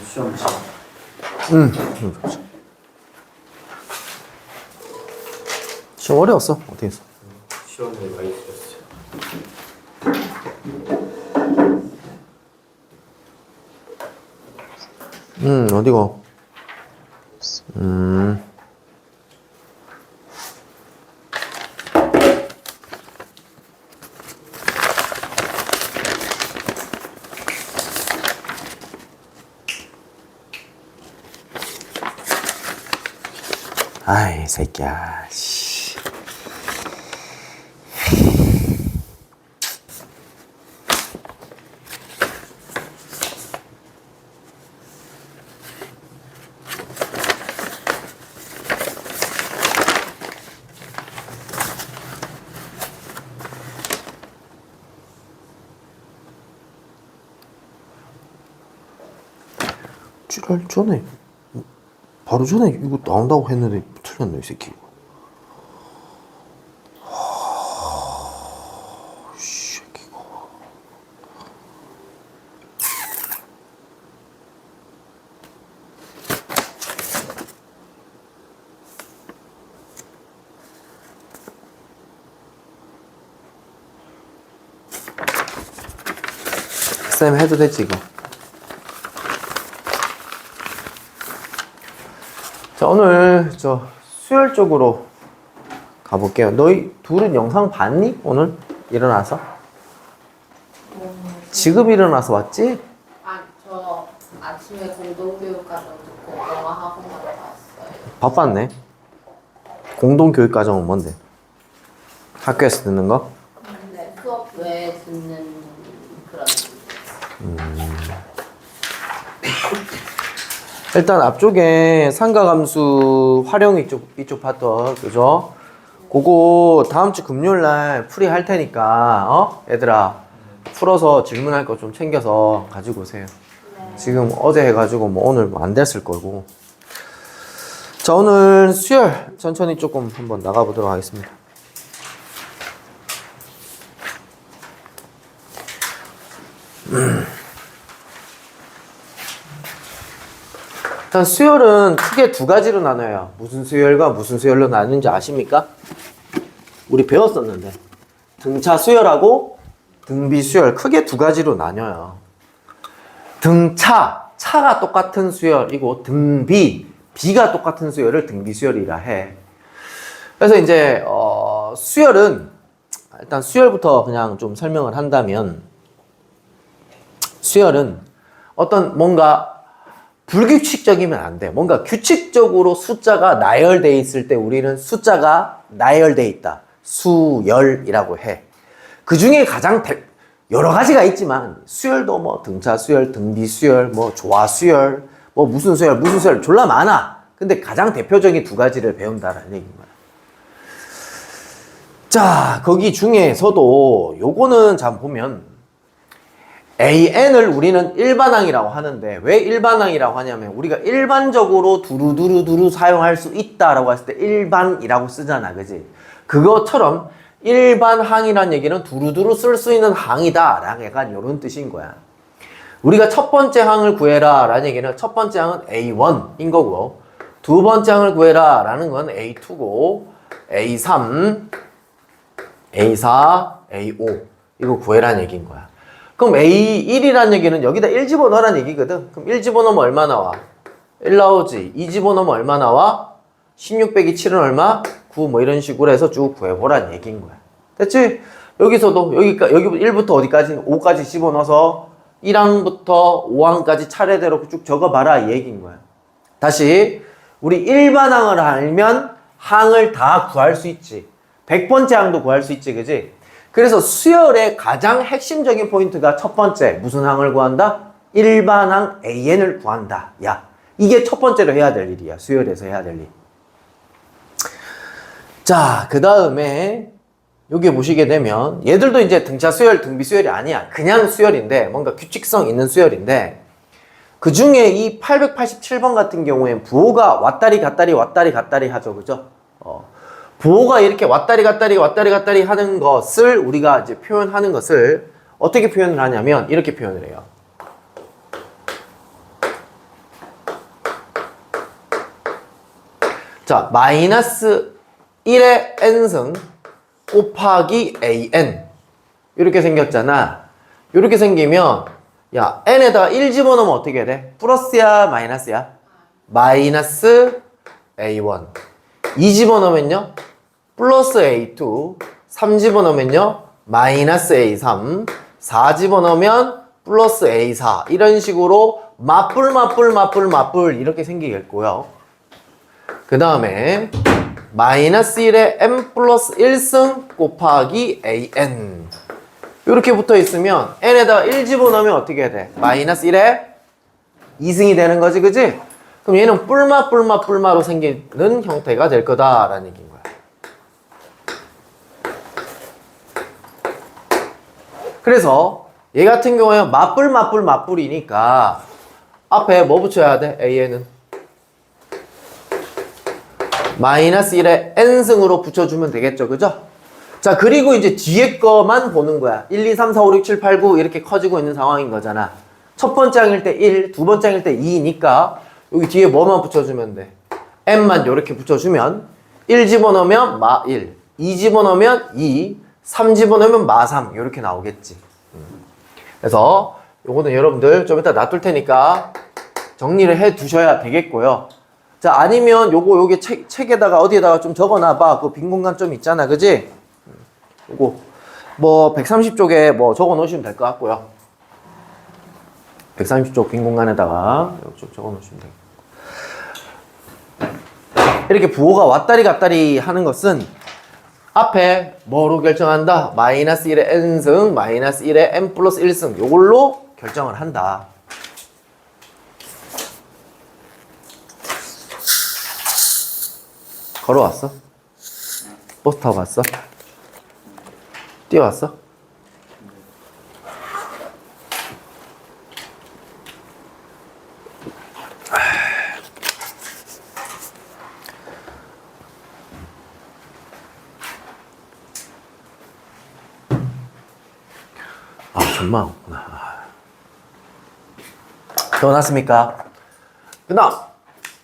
시험 시험 어려웠어. 어떻게 했어? 시험을 많이 들었어요. 어디고? 아이, 새끼야, 씨. 지랄 전에 바로 전에 이거 나온다고 했는데 틀렸네 이 새끼. 이 새끼 이거. 쌤 해도 되지 이거. 자, 오늘 저 수열 쪽으로 가볼게요. 너희 둘은 영상 봤니? 오늘 일어나서? 지금 일어나서 왔지? 아, 저 아침에 공동교육과정 듣고 영어 학원 갔다 왔어요. 바빴네. 공동교육과정은 뭔데? 학교에서 듣는 거? 근데 수업 외에 듣는 그런. 일단 앞쪽에 상가감수 활용 이쪽 파트, 그죠? 그거 다음 주 금요일 날 풀이 할 테니까, 얘들아. 풀어서 질문할 거 좀 챙겨서 가지고 오세요. 네. 지금 어제 해가지고 뭐 오늘 뭐 안 됐을 거고. 자, 오늘 수열 천천히 조금 한번 나가보도록 하겠습니다. 일단 수열은 크게 두 가지로 나눠요. 무슨 수열과 무슨 수열로 나누는지 아십니까? 우리 배웠었는데 등차 수열하고 등비 수열 크게 두 가지로 나뉘어요. 등차, 차가 똑같은 수열이고 등비, 비가 똑같은 수열을 등비 수열이라 해. 그래서 이제 수열은 일단 수열부터 그냥 좀 설명을 한다면 수열은 어떤 뭔가 불규칙적이면 안 돼. 뭔가 규칙적으로 숫자가 나열되어 있을 때 우리는 숫자가 나열되어 있다. 수열이라고 해. 그 중에 가장 여러 가지가 있지만 수열도 뭐 등차 수열, 등비 수열, 뭐 조화 수열, 뭐 무슨 수열 졸라 많아. 근데 가장 대표적인 두 가지를 배운다라는 얘기인 거야. 자, 거기 중에서도 요거는 잘 보면 AN을 우리는 일반항이라고 하는데 왜 일반항이라고 하냐면 우리가 일반적으로 두루두루 사용할 수 있다라고 했을 때 일반이라고 쓰잖아, 그지? 그것처럼 일반항이란 얘기는 두루두루 쓸 수 있는 항이다 라는 약간 이런 뜻인 거야. 우리가 첫 번째 항을 구해라 라는 얘기는 첫 번째 항은 A1인 거고 두 번째 항을 구해라 라는 건 A2고 A3, A4, A5 이거 구해라는 얘기인 거야. 그럼 A1이라는 얘기는 여기다 1 집어넣으라는 얘기거든. 그럼 1 집어넣으면 얼마 나와? 1 나오지. 2 집어넣으면 얼마 나와? 16 빼기 7은 얼마? 9 뭐 이런 식으로 해서 쭉 구해보라는 얘기인 거야. 됐지? 여기서도 여기 1부터 어디까지? 5까지 집어넣어서 1항부터 5항까지 차례대로 쭉 적어봐라 이 얘기인 거야. 다시 우리 일반항을 알면 항을 다 구할 수 있지. 100번째 항도 구할 수 있지, 그지? 그래서 수열의 가장 핵심적인 포인트가 첫 번째 무슨 항을 구한다? 일반항 AN을 구한다. 야, 이게 첫 번째로 해야 될 일이야. 수열에서 해야 될 일. 자, 그 다음에 여기 보시게 되면 얘들도 이제 등차 수열, 등비 수열이 아니야. 그냥 수열인데 뭔가 규칙성 있는 수열인데 그 중에 이 887번 같은 경우엔 부호가 왔다리 갔다리 하죠, 그죠? 부호가 이렇게 왔다리 갔다리 하는 것을 우리가 이제 표현하는 것을 어떻게 표현을 하냐면 이렇게 표현을 해요. 자, 마이너스 1의 n승 곱하기 an. 이렇게 생겼잖아. 이렇게 생기면, 야, n에다가 1 집어넣으면 어떻게 돼? 플러스야, 마이너스야? 마이너스 a1. 2 집어넣으면요? 플러스 a2. 3 집어넣으면요? 마이너스 a3. 4 집어넣으면 플러스 a4. 이런 식으로 맞불 이렇게 생기겠고요. 그 다음에 마이너스 1에 n 플러스 1승 곱하기 an. 이렇게 붙어 있으면 n에다가 1 집어넣으면 어떻게 돼? 마이너스 1에 2승이 되는 거지, 그지? 그럼 얘는 뿔마로 생기는 형태가 될 거다라는 얘기인 거야. 그래서 얘 같은 경우에는 맞불이니까 앞에 뭐 붙여야 돼? an은 마이너스 1에 n승으로 붙여주면 되겠죠, 그죠? 자, 그리고 이제 뒤에 거만 보는 거야. 1, 2, 3, 4, 5, 6, 7, 8, 9 이렇게 커지고 있는 상황인 거잖아. 첫 번째 항일 때 1, 두 번째 항일 때 2니까 여기 뒤에 뭐만 붙여주면 돼? n만 이렇게 붙여주면 1 집어넣으면 마 1, 2 집어넣으면 2, 3 집어넣으면 마 3 이렇게 나오겠지. 그래서 요거는 여러분들 좀 이따 놔둘 테니까 정리를 해 두셔야 되겠고요. 자, 아니면 요게 책에다가 어디에다가 좀 적어놔봐. 그 빈 공간 좀 있잖아, 그지? 요거 뭐 130쪽에 뭐 적어 놓으시면 될 것 같고요. 130쪽 빈 공간에다가 좀 적어 놓으시면 돼요. 이렇게 부호가 왔다리 갔다리 하는 것은 앞에 뭐로 결정한다? 마이너스 1의 n승, 마이너스 1의 n 플러스 1승 요걸로 결정을 한다. 걸어왔어? 버스 타고 갔어? 뛰어왔어? 아, 정말 없구나. 넣어놨습니까? 그 다음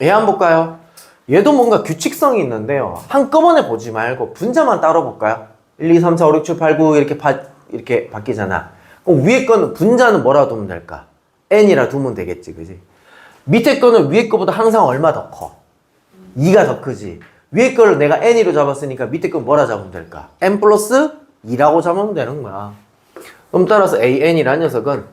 얘 한번 볼까요? 얘도 뭔가 규칙성이 있는데요. 한꺼번에 보지 말고 분자만 따로 볼까요? 1, 2, 3, 4, 5, 6, 7, 8, 9 이렇게 바뀌잖아. 그럼 위에 거는 분자는 뭐라 두면 될까? n이라 두면 되겠지, 그지? 밑에 거는 위에 거보다 항상 얼마 더 커? 2가 더 크지. 위에 거를 내가 n으로 잡았으니까 밑에 거 뭐라 잡으면 될까? n 플러스 2라고 잡으면 되는 거야. 그럼 따라서 an이라는 녀석은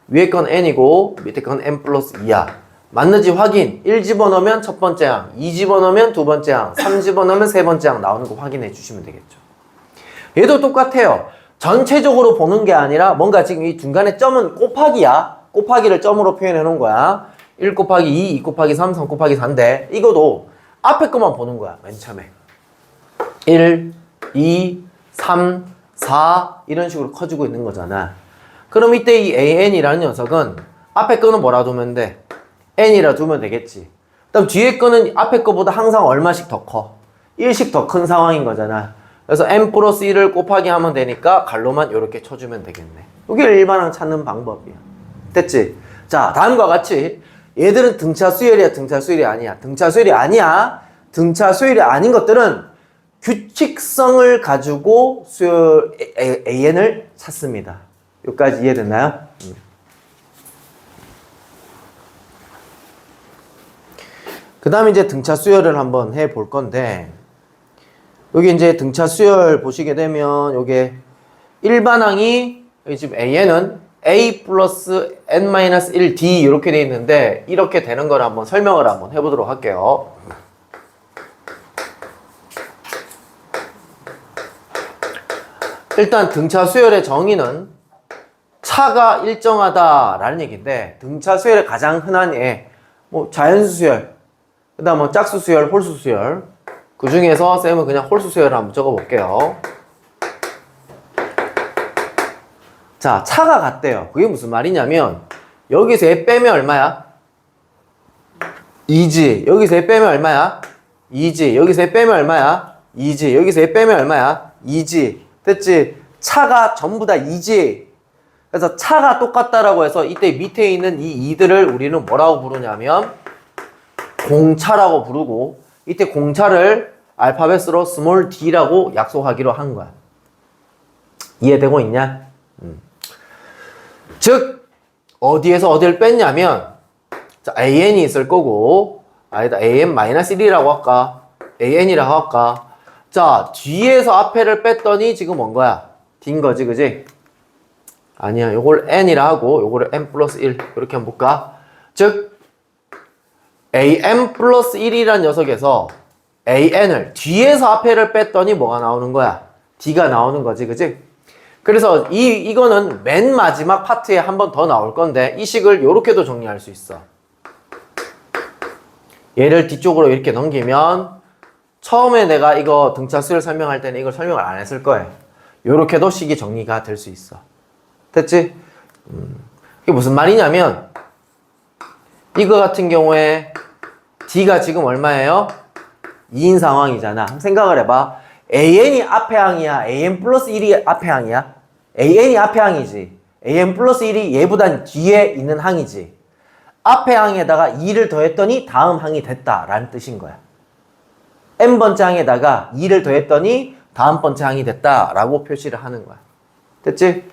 위에 건 n이고 밑에 건 n 플러스 2야. 맞는지 확인. 1 집어넣으면 첫 번째 항, 2 집어넣으면 두 번째 항, 3 집어넣으면 세 번째 항 나오는 거 확인해 주시면 되겠죠. 얘도 똑같아요. 전체적으로 보는 게 아니라 뭔가 지금 이 중간에 점은 곱하기야. 곱하기를 점으로 표현해 놓은 거야. 1 곱하기 2, 2 곱하기 3, 3 곱하기 4인데 이거도 앞에 것만 보는 거야. 맨 처음에 1, 2, 3, 4 이런 식으로 커지고 있는 거잖아. 그럼 이때 이 an이라는 녀석은 앞에 거는 뭐라 두면 돼? n이라 두면 되겠지. 그다음 뒤에 거는 앞에 거보다 항상 얼마씩 더 커? 1씩 더 큰 상황인 거잖아. 그래서 n 플러스 1을 곱하기 하면 되니까 갈로만 이렇게 쳐주면 되겠네. 이게 일반항 찾는 방법이야. 됐지? 자, 다음과 같이 얘들은 등차 수열이야, 등차 수열이 아니야. 등차 수열이 아니야. 등차 수열이 아닌 것들은 규칙성을 가지고 수열 an을 찾습니다. 여기까지 이해됐나요? 그 다음에 이제 등차 수열을 한번 해 볼 건데, 여기 이제 등차 수열 보시게 되면, 요게 일반항이, 여기 지금 AN은 A 플러스 N-1 D 이렇게 돼 있는데, 이렇게 되는 걸 한번 설명을 한번 해보도록 할게요. 일단 등차 수열의 정의는 차가 일정하다라는 얘기인데, 등차 수열의 가장 흔한 예, 뭐 자연수 수열, 그 다음 뭐 짝수 수열, 홀수 수열. 그 중에서 쌤은 그냥 홀수 수열을 한번 적어볼게요. 자, 차가 같대요. 그게 무슨 말이냐면 여기서 얘 빼면 얼마야? 2지. 여기서 얘 빼면 얼마야? 2지. 여기서 얘 빼면 얼마야? 2지. 여기서 얘 빼면 얼마야? 2지. 됐지? 차가 전부 다 2지. 그래서 차가 똑같다라고 해서 이때 밑에 있는 이 2들을 우리는 뭐라고 부르냐면 공차라고 부르고, 이때 공차를 알파벳으로 스몰 d라고 약속하기로 한 거야. 이해되고 있냐? 즉 어디에서 어디를 뺐냐면 자, an이 있을 거고 아니다 an-1이라고 할까? an이라고 할까? 자 뒤에서 앞에를 뺐더니 지금 뭔 거야? d인 거지 그지? 아니야 요걸 n이라 하고 요거를 n 플러스 1 이렇게 한번 볼까? 즉 an 플러스 1이란 녀석에서 an을 뒤에서 앞에를 뺐더니 뭐가 나오는 거야? d가 나오는 거지 그지? 그래서 이거는 맨 마지막 파트에 한 번 더 나올 건데 이 식을 요렇게도 정리할 수 있어. 얘를 뒤쪽으로 이렇게 넘기면 처음에 내가 이거 등차수를 설명할 때는 이걸 설명을 안 했을 거예요. 요렇게도 식이 정리가 될 수 있어. 됐지? 이게 무슨 말이냐면 이거 같은 경우에 D가 지금 얼마예요? 2인 상황이잖아. 한번 생각을 해봐. AN이 앞에 항이야? AN 플러스 1이 앞에 항이야? AN이 앞에 항이지. AN 플러스 1이 얘보단 뒤에 있는 항이지. 앞에 항에다가 2를 더했더니 다음 항이 됐다라는 뜻인 거야. n번째 항에다가 2를 더했더니 다음 번째 항이 됐다라고 표시를 하는 거야. 됐지?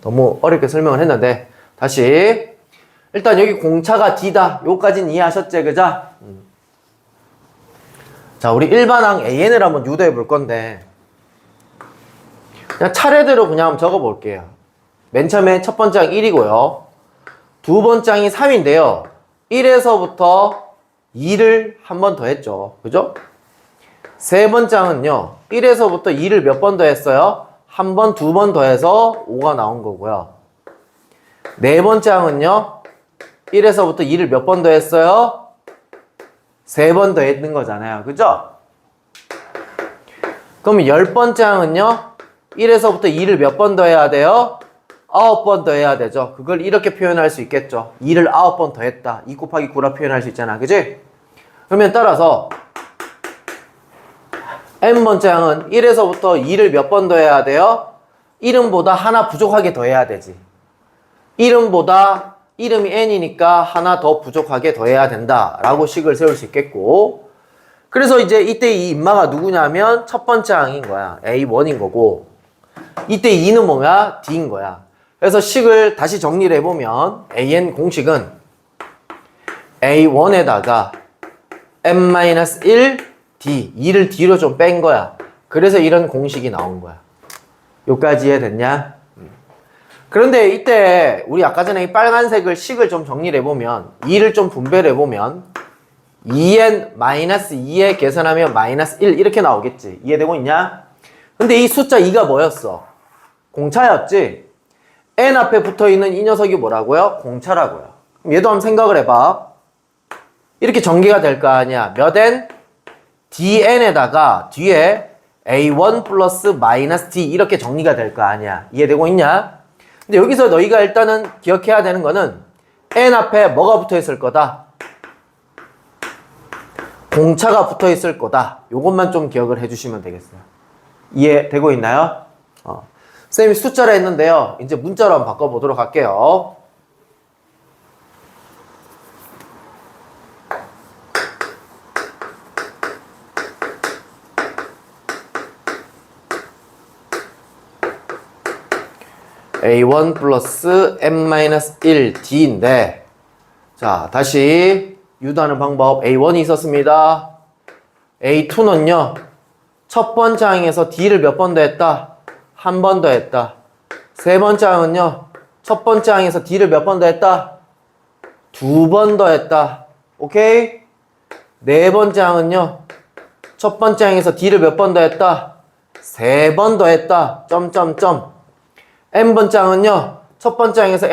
너무 어렵게 설명을 했는데 다시 일단 여기 공차가 D다. 요까지는 이해하셨지? 그죠? 자, 우리 일반항 AN을 한번 유도해 볼 건데 그냥 차례대로 그냥 한번 적어 볼게요. 맨 처음에 첫 번째 항 1이고요. 두 번째 항이 3인데요. 1에서부터 2를 한 번 더 했죠. 그죠? 세 번째 항은요. 1에서부터 2를 몇 번 더 했어요? 한 번, 두 번 더 해서 5가 나온 거고요. 네 번째 항은요. 1에서부터 2를 몇 번 더 했어요? 세 번 더 했는 거잖아요. 그죠? 그럼 10번째 항은요. 1에서부터 2를 몇 번 더 해야 돼요? 9번 더 해야 되죠. 그걸 이렇게 표현할 수 있겠죠. 2를 9번 더 했다. 2 곱하기 9라 표현할 수 있잖아. 그지? 그러면 따라서 n번째 항은 1에서부터 2를 몇 번 더 해야 돼요? 이름보다 하나 부족하게 더 해야 되지. 이름이 n이니까 하나 더 부족하게 더 해야 된다 라고 식을 세울 수 있겠고, 그래서 이제 이때 이 인마가 누구냐면 첫 번째 항인 거야. A1인 거고, 이때 2는 뭐야? D인 거야. 그래서 식을 다시 정리를 해보면 AN 공식은 A1에다가 n-1 D, 2를 뒤로 좀 뺀 거야. 그래서 이런 공식이 나온 거야. 여기까지 이해됐냐? 그런데 이때 우리 아까 전에 이 빨간색을 식을 좀 정리를 해보면 2를 좀 분배를 해보면 2n-2에 계산하면 -1 이렇게 나오겠지. 이해되고 있냐? 근데 이 숫자 2가 뭐였어? 공차였지? n 앞에 붙어있는 이 녀석이 뭐라고요? 공차라고요. 그럼 얘도 한번 생각을 해봐. 이렇게 전개가 될 거 아니야. 몇 n? dn에다가 뒤에 a1 플러스 마이너스 d 이렇게 정리가 될 거 아니야. 이해되고 있냐? 근데 여기서 너희가 일단은 기억해야 되는 거는 n 앞에 뭐가 붙어 있을 거다? 공차가 붙어 있을 거다. 요것만 좀 기억을 해주시면 되겠어요. 이해되고 있나요? 쌤이 숫자로 했는데요. 이제 문자로 한번 바꿔보도록 할게요. A1 플러스 n-1 D인데, 자, 다시 유도하는 방법. A1이 있었습니다. A2는요, 첫 번째 항에서 D를 몇 번 더 했다? 한 번 더 했다. 세 번째 항은요, 첫 번째 항에서 D를 몇 번 더 했다? 두 번 더 했다. 오케이? 네 번째 항은요, 첫 번째 항에서 D를 몇 번 더 했다? 세 번 더 했다. 점점점. n번째 항은요, 첫 번째 항에서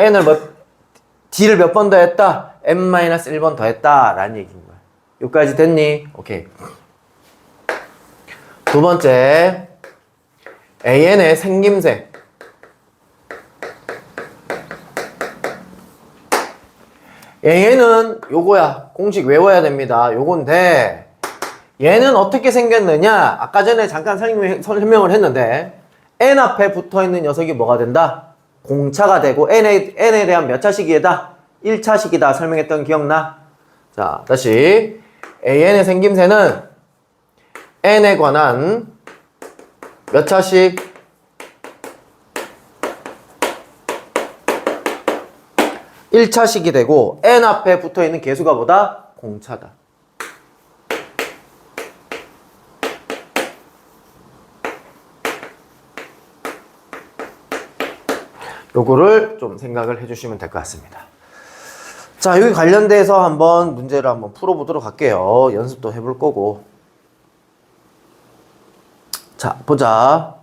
D를 몇 번 더 했다? n-1번 더 했다. 라는 얘기인 거야. 여기까지 됐니? 오케이. 두 번째, AN의 생김새. AN은 요거야. 공식 외워야 됩니다. 요건데, 얘는 어떻게 생겼느냐? 아까 전에 잠깐 설명을 했는데, n 앞에 붙어있는 녀석이 뭐가 된다? 공차가 되고 n에 대한 몇 차식이다? 1차식이다 설명했던 기억나? 자, 다시 AN의 생김새는 N에 관한 몇 차씩? 1차식이 되고 N 앞에 붙어있는 개수가 뭐다? 공차다. 요거를 좀 생각을 해주시면 될 것 같습니다. 자, 여기 관련돼서 한번 문제를 한번 풀어보도록 할게요. 연습도 해볼 거고. 자, 보자.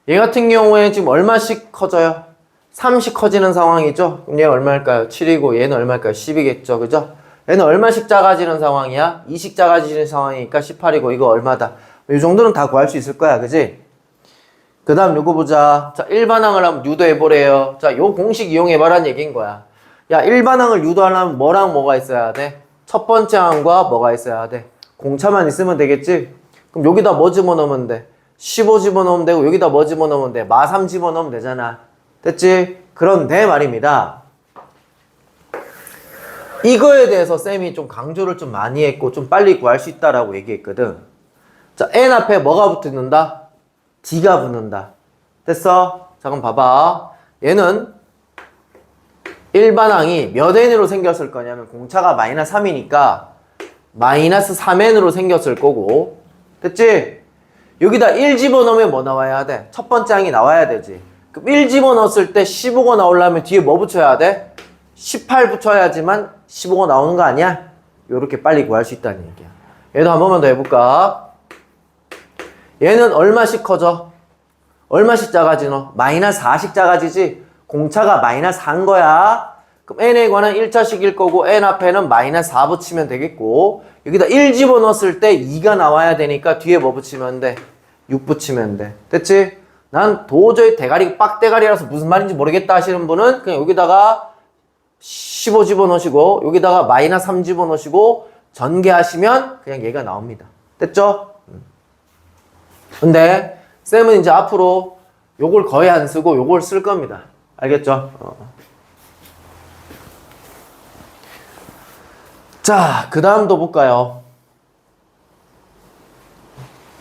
얘 같은 경우에 지금 얼마씩 커져요? 3씩 커지는 상황이죠? 그럼 얘 얼마일까요? 7이고 얘는 얼마일까요? 10이겠죠? 그죠? 얘는 얼마씩 작아지는 상황이야? 2씩 작아지는 상황이니까 18이고 이거 얼마다? 이 정도는 다 구할 수 있을 거야. 그지? 그 다음 요거 보자. 자, 일반항을 한번 유도해보래요. 자, 요 공식 이용해봐라는 얘기인 거야. 야, 일반항을 유도하려면 뭐랑 뭐가 있어야 돼? 첫 번째 항과 뭐가 있어야 돼? 공차만 있으면 되겠지? 그럼 여기다 뭐 집어넣으면 돼? 15 집어넣으면 되고 여기다 뭐 집어넣으면 돼? 마3 집어넣으면 되잖아. 됐지? 그런데 말입니다. 이거에 대해서 쌤이 좀 강조를 좀 많이 했고 좀 빨리 구할 수 있다라고 얘기했거든. 자, N 앞에 뭐가 붙는다? D가 붙는다. 됐어? 자, 그럼 봐봐. 얘는 일반항이 몇 N으로 생겼을 거냐면 공차가 마이너스 3이니까 마이너스 3N으로 생겼을 거고. 됐지? 여기다 1 집어넣으면 뭐 나와야 돼? 첫 번째 항이 나와야 되지. 그럼 1 집어넣었을 때 15가 나오려면 뒤에 뭐 붙여야 돼? 18 붙여야지만 15가 나오는 거 아니야? 요렇게 빨리 구할 수 있다는 얘기야. 얘도 한 번만 더 해볼까? 얘는 얼마씩 커져? 얼마씩 작아지노? 마이너스 4씩 작아지지? 공차가 마이너스 4인 거야. 그럼 n에 관한 1차식일 거고 n 앞에는 마이너스 4 붙이면 되겠고 여기다 1 집어넣었을 때 2가 나와야 되니까 뒤에 뭐 붙이면 돼? 6 붙이면 돼. 됐지? 난 도저히 대가리 빡대가리라서 무슨 말인지 모르겠다 하시는 분은 그냥 여기다가 15 집어넣으시고 여기다가 마이너스 3 집어넣으시고 전개하시면 그냥 얘가 나옵니다. 됐죠? 근데 쌤은 이제 앞으로 요걸 거의 안 쓰고 요걸 쓸 겁니다. 알겠죠? 자, 그 다음도 볼까요?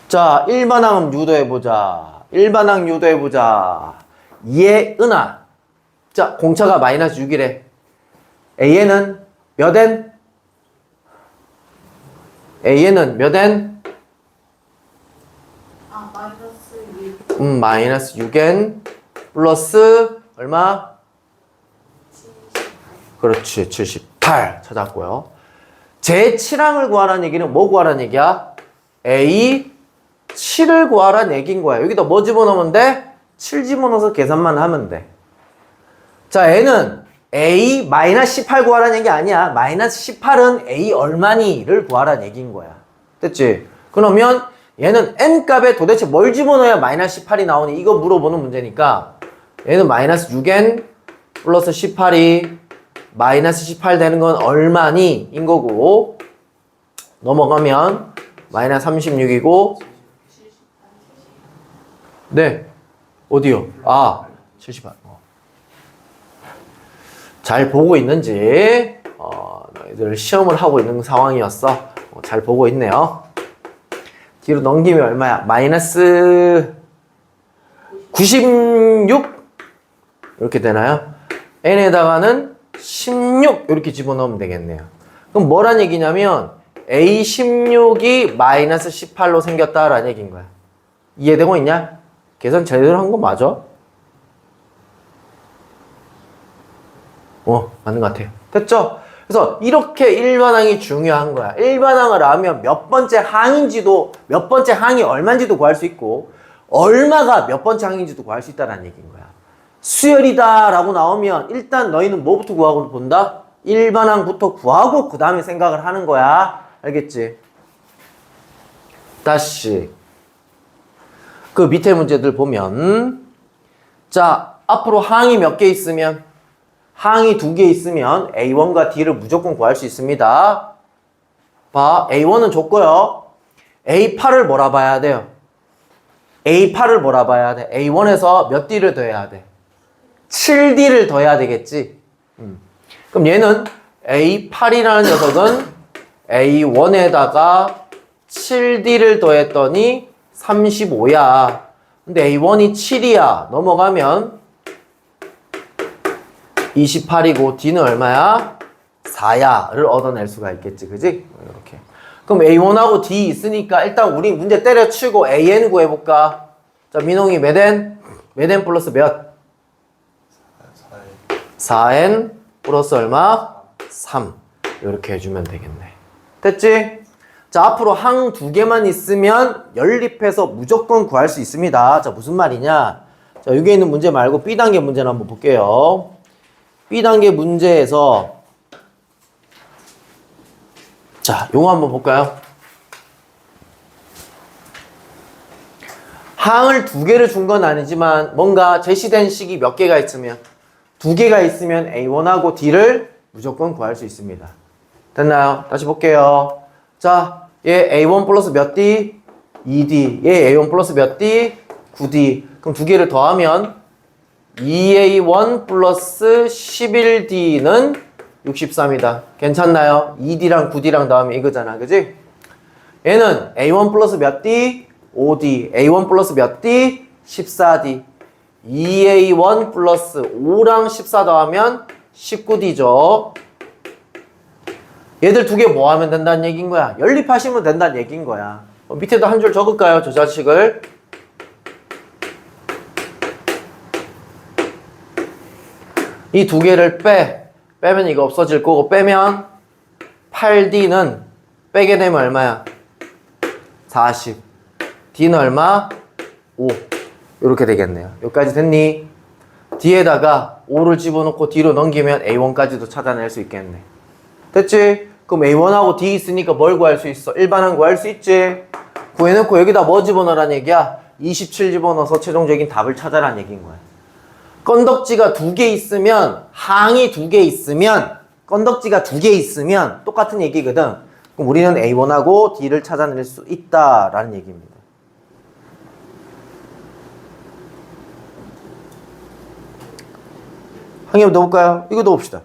자, 일반항 유도해보자. 일반항 유도해보자. 얘은아. 자, 공차가 마이너스 6이래. AN은 몇 N? AN은 몇 N? 아, 마이너스 6. 마이너스 6N 플러스 얼마? 78. 그렇지, 78 찾았고요. 제 7항을 구하라는 얘기는 뭐 구하라는 얘기야? A 7을 구하라는 얘기인 거야. 여기다 뭐 집어넣으면 돼? 7 집어넣어서 계산만 하면 돼. 자, N은 A 마이너스 18 구하라는 얘기 아니야. 마이너스 18은 A 얼마니를 구하라는 얘기인 거야. 됐지? 그러면 얘는 N 값에 도대체 뭘 집어넣어야 마이너스 18이 나오니? 이거 물어보는 문제니까 얘는 마이너스 6N 플러스 18이 마이너스 18 되는 건 얼마니? 인 거고 넘어가면 마이너스 36이고 네 어디요? 아 78 잘 보고 있는지 너희들 시험을 하고 있는 상황이었어. 잘 보고 있네요. 뒤로 넘기면 얼마야? 마이너스 96 이렇게 되나요? n에다가는 16 이렇게 집어넣으면 되겠네요. 그럼 뭐란 얘기냐면 A16이 마이너스 18로 생겼다라는 얘기인 거야. 이해되고 있냐? 계산 제대로 한 거 맞아? 맞는 것 같아요. 됐죠? 그래서 이렇게 일반항이 중요한 거야. 일반항을 알면 몇 번째 항인지도, 몇 번째 항이 얼마인지도 구할 수 있고, 얼마가 몇 번째 항인지도 구할 수 있다는 얘기인 거야. 수열이다 라고 나오면 일단 너희는 뭐부터 구하고 본다? 일반항부터 구하고 그 다음에 생각을 하는 거야. 알겠지? 다시 그 밑에 문제들 보면 자, 앞으로 항이 몇 개 있으면 항이 2개 있으면 A1과 D를 무조건 구할 수 있습니다. 봐, A1은 줬고요. A8을 몰아봐야 돼요. A8을 몰아봐야 돼. A1에서 몇 D를 더해야 돼? 7D를 더해야 되겠지. 그럼 얘는 A8이라는 녀석은 A1에다가 7D를 더했더니 35야. 근데 A1이 7이야. 넘어가면 28이고 D는 얼마야? 4야를 얻어낼 수가 있겠지. 그지? 이렇게. 그럼 A1하고 D 있으니까 일단 우리 문제 때려치고 AN 구해볼까? 자, 민홍이 몇 N? 몇 N 플러스 몇? 4N 플러스 얼마? 3. 이렇게 해주면 되겠네. 됐지? 자, 앞으로 항 두 개만 있으면 연립해서 무조건 구할 수 있습니다. 자, 무슨 말이냐? 자, 여기 있는 문제 말고 B단계 문제를 한번 볼게요. B단계 문제에서 자, 요거 한번 볼까요? 항을 두 개를 준 건 아니지만 뭔가 제시된 식이 몇 개가 있으면 두 개가 있으면 A1하고 D를 무조건 구할 수 있습니다. 됐나요? 다시 볼게요. 자, 얘 A1 플러스 몇 D? 2D. 얘 A1 플러스 몇 D? 9D. 그럼 두 개를 더하면 2A1 플러스 11D는 63이다. 괜찮나요? 2D랑 9D랑 더하면 이거잖아. 그지? 얘는 A1 플러스 몇 D? 5D. A1 플러스 몇 D? 14D. 2A1 플러스 5랑 14 더하면 19D죠. 얘들 두 개 뭐 하면 된다는 얘기인 거야? 연립하시면 된다는 얘기인 거야. 밑에도 한 줄 적을까요? 저 자식을. 이 두 개를 빼면 이거 없어질 거고 빼면 8D는 빼게 되면 얼마야? 40. D는 얼마? 5. 이렇게 되겠네요. 여기까지 됐니? D에다가 5를 집어넣고 D로 넘기면 A1까지도 찾아낼 수 있겠네. 됐지? 그럼 A1하고 D 있으니까 뭘 구할 수 있어? 일반항 구할 수 있지? 구해놓고 여기다 뭐 집어넣으란 얘기야? 27 집어넣어서 최종적인 답을 찾아라는 얘기인 거야. 건덕지가 두 개 있으면, 항이 두 개 있으면, 건덕지가 두 개 있으면 똑같은 얘기거든. 그럼 우리는 A1하고 D를 찾아낼 수 있다라는 얘기입니다. 한 개만 더 볼까요? 이거 더 봅시다.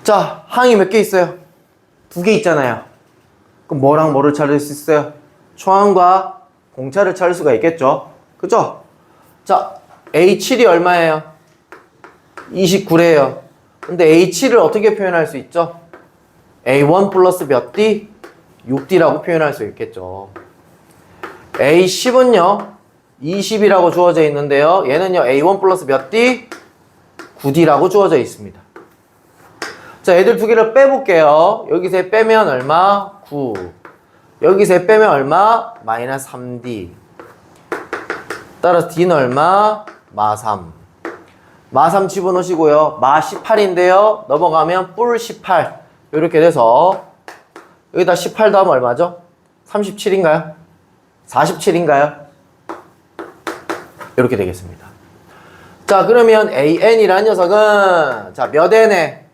자, 항이 몇 개 있어요? 두 개 있잖아요. 그럼 뭐랑 뭐를 찾을 수 있어요? 초항과 공차를 찾을 수가 있겠죠? 그죠? 자, A7이 얼마예요? 29래요. 근데 A7을 어떻게 표현할 수 있죠? A1 플러스 몇 D? 6D라고 표현할 수 있겠죠. A10은요? 20이라고 주어져 있는데요. 얘는요, A1 플러스 몇 D? 9D라고 주어져 있습니다. 자, 얘들 두 개를 빼볼게요. 여기서 빼면 얼마? 9. 여기서 빼면 얼마? 마이너스 3D. 따라서 D는 얼마? 마 3. 마 3 집어넣으시고요. 마 18인데요. 넘어가면 뿔 18. 이렇게 돼서 여기다 18 더하면 얼마죠? 37인가요? 47인가요? 이렇게 되겠습니다. 자, 그러면 AN이라는 녀석은 자, 몇 N에?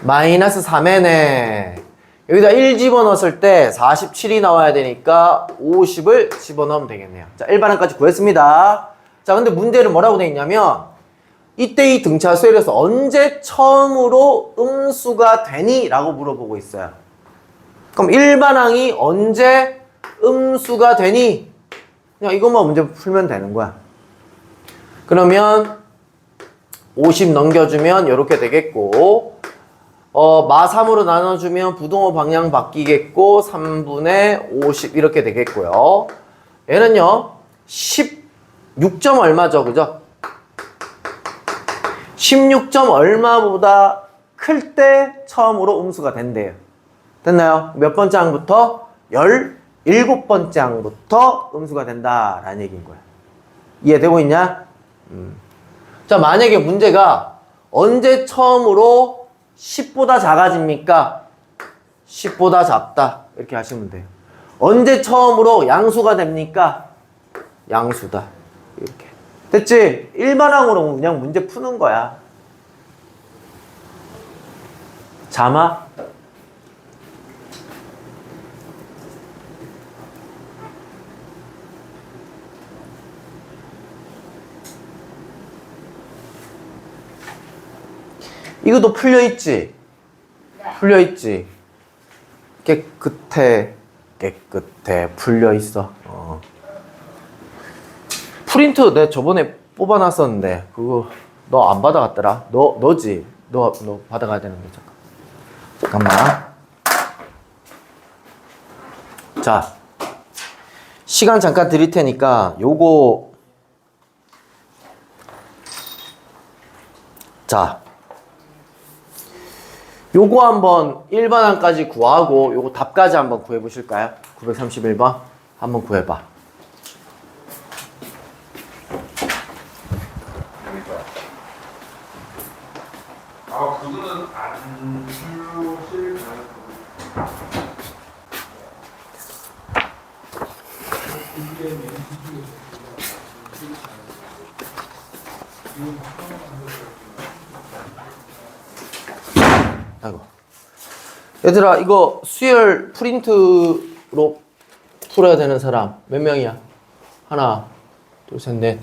마이너스 3N에 여기다 1 집어넣었을 때 47이 나와야 되니까 50을 집어넣으면 되겠네요. 자, 일반항까지 구했습니다. 자, 근데 문제를 뭐라고 돼 있냐면 이때 이 등차 수열에서 언제 처음으로 음수가 되니? 라고 물어보고 있어요. 그럼 일반항이 언제 음수가 되니? 그냥 이것만 문제 풀면 되는 거야. 그러면 50 넘겨주면 이렇게 되겠고 마 3으로 나눠주면 부동호 방향 바뀌겠고 3분의 50 이렇게 되겠고요. 얘는요 16점 얼마죠, 그죠? 16점 얼마보다 클 때 처음으로 음수가 된대요. 됐나요? 몇 번째 항부터? 17번째 항부터 음수가 된다라는 얘기인 거야. 이해되고 있냐? 자, 만약에 문제가 언제 처음으로 10보다 작아집니까? 10보다 작다. 이렇게 하시면 돼요. 언제 처음으로 양수가 됩니까? 양수다. 이렇게. 됐지? 일반항으로 그냥 문제 푸는 거야. 자마? 이것도 풀려있지? 네. 풀려있지? 깨끗해 풀려있어. 프린트 내가 저번에 뽑아놨었는데 그거 너 안 받아갔더라? 너지? 너 받아가야 되는 거 잠깐만. 자, 시간 잠깐 드릴 테니까 요거 자, 요거 한번 1번항까지 구하고 요거 답까지 한번 구해 보실까요? 931번 한번 구해봐. 아, 그거는 안 주실 아이고. 얘들아, 이거 수열 프린트로 풀어야 되는 사람 몇 명이야? 하나, 둘, 셋, 넷.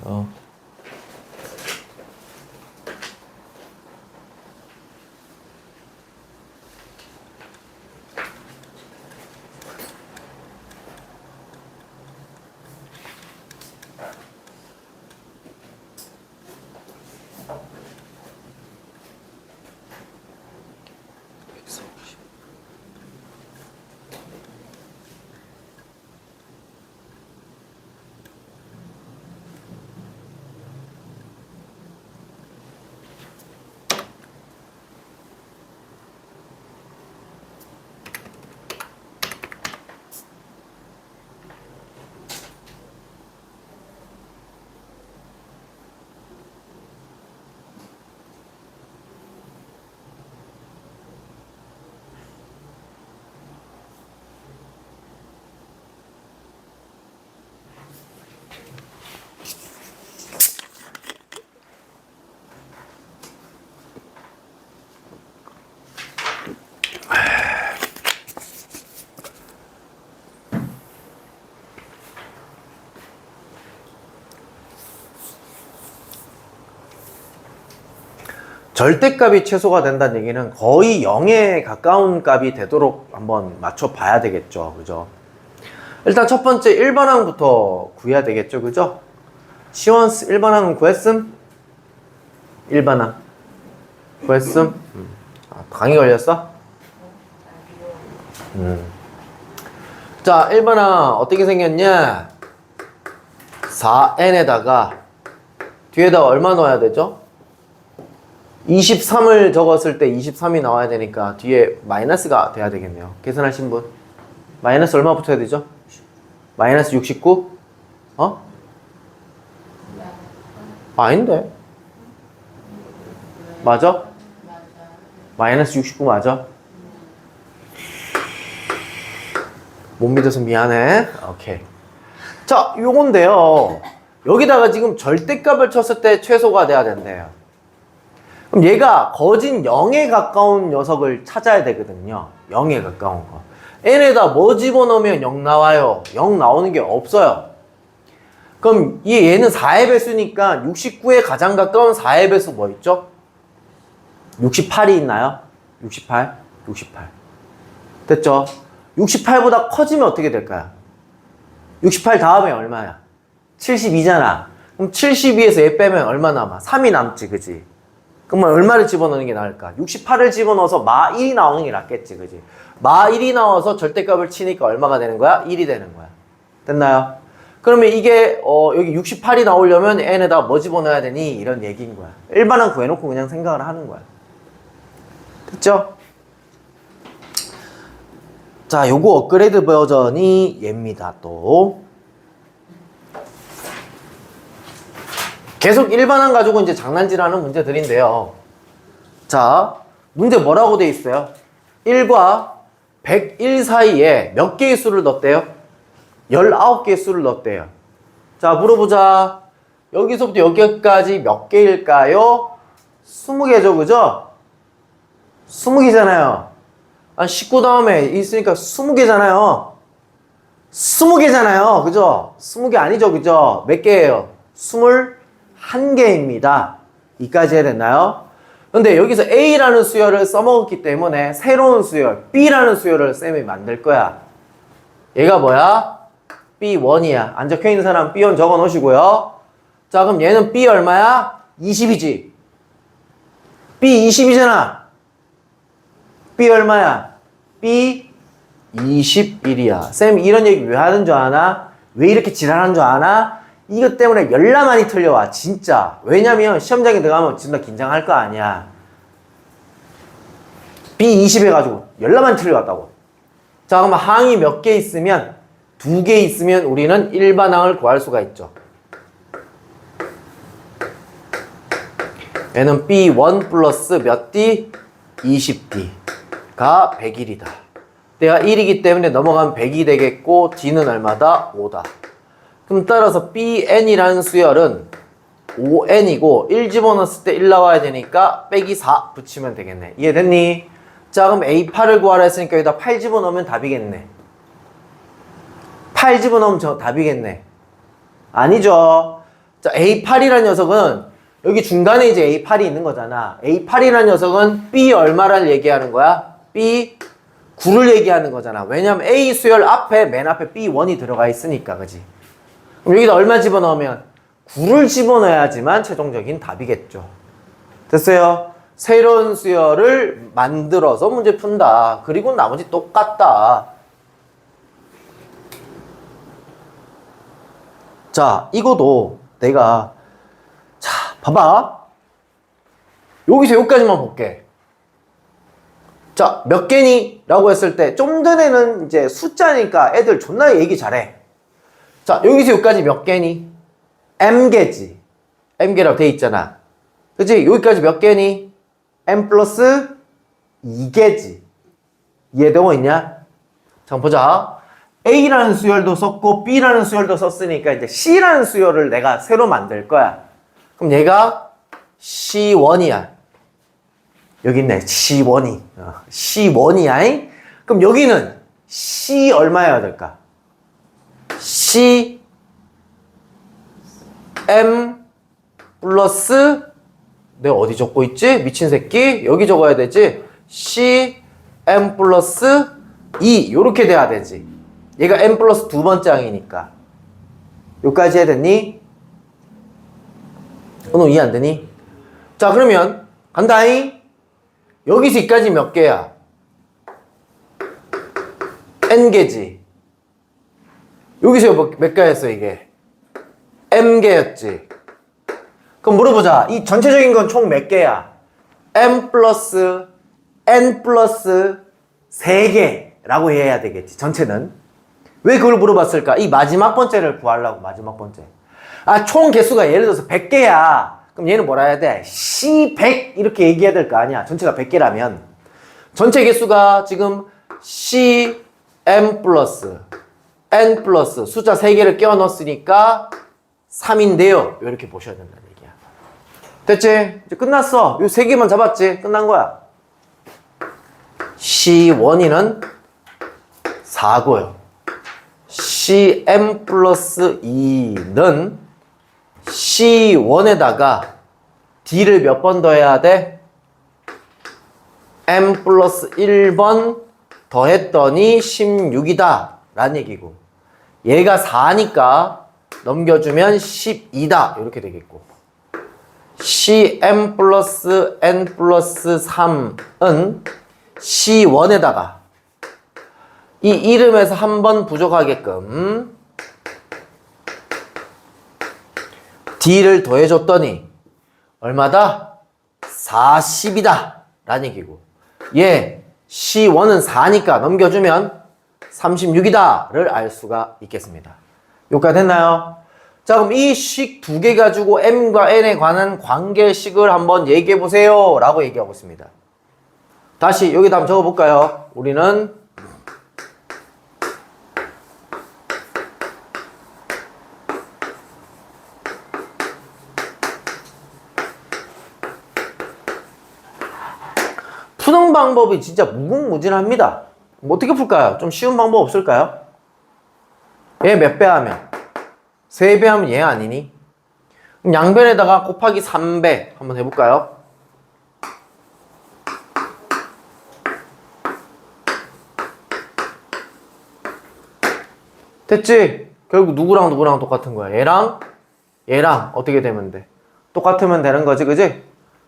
절대값이 최소가 된다는 얘기는 거의 0에 가까운 값이 되도록 한번 맞춰 봐야 되겠죠. 그죠? 일단 첫 번째 1번항부터 구해야 되겠죠. 그죠? 시원스 1번항은 구했음? 1번항 구했음? 강의 걸렸어? 자, 1번항 어떻게 생겼냐? 4n에다가 뒤에다가 얼마 넣어야 되죠? 23을 적었을 때 23이 나와야 되니까 뒤에 마이너스가 돼야 되겠네요. 계산하신 분? 마이너스 얼마 붙여야 되죠? 마이너스 69? 아닌데? 맞아? 마이너스 69 맞아? 못 믿어서 미안해. 오케이. 자, 요건데요. 여기다가 지금 절대값을 쳤을 때 최소가 돼야 된대요. 그럼 얘가 거진 0에 가까운 녀석을 찾아야 되거든요. 0에 가까운 거. n에다 뭐 집어넣으면 0 나와요? 0 나오는 게 없어요. 그럼 얘는 4의 배수니까 69에 가장 가까운 4의 배수 뭐 있죠? 68이 있나요? 68? 68. 됐죠? 68보다 커지면 어떻게 될까요? 68 다음에 얼마야? 72잖아. 그럼 72에서 얘 빼면 얼마 남아? 3이 남지, 그지? 그러면 얼마를 집어넣는 게 나을까? 68을 집어넣어서 마 1이 나오는 게 낫겠지, 그지? 마 1이 나와서 절대값을 치니까 얼마가 되는 거야? 1이 되는 거야. 됐나요? 그러면 이게 여기 68이 나오려면 n에다 뭐 집어넣어야 되니? 이런 얘기인 거야. 일반항 구해놓고 그냥 생각을 하는 거야. 됐죠? 자, 요거 업그레이드 버전이 얘입니다, 또. 계속 일반항 가지고 이제 장난질하는 문제들인데요. 자, 문제 뭐라고 돼 있어요? 1과 101 사이에 몇 개의 수를 넣었대요? 19개의 수를 넣었대요. 자, 물어보자. 여기서부터 여기까지 몇 개일까요? 20개죠, 그죠? 20개잖아요. 19 다음에 있으니까 20개잖아요. 20개잖아요. 그죠? 20개 아니죠, 그죠? 몇 개예요? 21개입니다. 이까지 해야 됐나요? 근데 여기서 A라는 수열을 써먹었기 때문에 새로운 수열 B라는 수열을 쌤이 만들 거야. 얘가 뭐야? B1이야. 안 적혀있는 사람 B1 적어 놓으시고요. 자, 그럼 얘는 B 얼마야? 20이지. B 20이잖아. B 얼마야? B 21이야. 쌤 이런 얘기 왜 하는 줄 아나? 왜 이렇게 지랄하는 줄 아나? 이것 때문에 열나 많이 틀려와. 진짜. 왜냐면 시험장에 들어가면 진짜 긴장할 거 아니야. B 20 해가지고 열나 많이 틀려왔다고. 자, 그러면 항이 몇 개 있으면 2개 있으면 우리는 일반항을 구할 수가 있죠. 얘는 B1 플러스 몇 D? 20D가 101이다. 내가 1이기 때문에 넘어가면 100이 되겠고 D는 얼마다? 5다. 그럼 따라서 BN이라는 수열은 5N이고 1 집어넣었을 때 1 나와야 되니까 빼기 4 붙이면 되겠네. 이해됐니? 자, 그럼 A8을 구하라 했으니까 여기다 8 집어넣으면 답이겠네. 8 집어넣으면 저 답이겠네. 아니죠. 자, A8이라는 녀석은 여기 중간에 이제 A8이 있는 거잖아. A8이라는 녀석은 B 얼마를 얘기하는 거야? B 9를 얘기하는 거잖아. 왜냐면 A 수열 앞에 맨 앞에 B1이 들어가 있으니까. 그지? 그럼 여기다 얼마 집어넣으면 9를 집어넣어야지만 최종적인 답이겠죠. 됐어요? 새로운 수열을 만들어서 문제 푼다. 그리고 나머지 똑같다. 자, 이거도 내가 자, 봐봐. 여기서 여기까지만 볼게. 자, 몇 개니? 라고 했을 때 좀 전에는 이제 숫자니까 애들 존나 얘기 잘해. 자, 여기서 여기까지 몇 개니? M개지. M개라고 돼 있잖아. 그치? 여기까지 몇 개니? M 플러스 2개지. 이해되고 있냐? 자, 보자. A라는 수열도 썼고 B라는 수열도 썼으니까 이제 C라는 수열을 내가 새로 만들 거야. 그럼 얘가 C1이야. 여기 있네. C1이. C1이야. 그럼 여기는 C 얼마여야 될까? C M 플러스 내가 어디 적고 있지? 미친 새끼. 여기 적어야 되지. C M 플러스 2 요렇게 돼야 되지. 얘가 M 플러스 두 번째 항이니까. 여기까지 해야 됐니? 너 이해 안 되니? 자, 그러면 간다잉. 여기서 여기까지 몇 개야? N개지. 여기서 몇 개였어 이게? M개였지. 그럼 물어보자. 이 전체적인 건 총 몇 개야? M 플러스 N 플러스 3개라고 해야 되겠지. 전체는. 왜 그걸 물어봤을까? 이 마지막 번째를 구하려고. 마지막 번째. 아, 총 개수가 예를 들어서 100개야. 그럼 얘는 뭐라 해야 돼? C100 이렇게 얘기해야 될 거 아니야. 전체가 100개라면. 전체 개수가 지금 C, M 플러스 N 플러스 숫자 3개를 끼워 넣었으니까 3인데요. 이렇게 보셔야 된다는 얘기야. 됐지? 이제 끝났어. 요 3개만 잡았지? 끝난 거야. C1이는 4고요. CM 플러스 2는 C1에다가 D를 몇 번 더해야 돼? M 플러스 1번 더했더니 16이다 라는 얘기고, 얘가 4니까 넘겨주면 12다 이렇게 되겠고, CM 플러스 N 플러스 3은 C1에다가 이 이름에서 한 번 부족하게끔 D를 더해줬더니 얼마다? 40이다 라는 얘기고, 얘 C1은 4니까 넘겨주면 36이다 를 알 수가 있겠습니다. 여기까지 됐나요? 자, 그럼 이 식 2개 가지고 M과 N에 관한 관계식을 한번 얘기해보세요 라고 얘기하고 있습니다. 다시 여기다 한번 적어볼까요? 우리는 푸는 방법이 진짜 무궁무진합니다. 뭐 어떻게 풀까요? 좀 쉬운 방법 없을까요? 얘 몇 배 하면? 3배 하면 얘 아니니? 그럼 양변에다가 곱하기 3배 한번 해볼까요? 됐지? 결국 누구랑 누구랑 똑같은 거야. 얘랑 얘랑 어떻게 되면 돼? 똑같으면 되는 거지, 그지?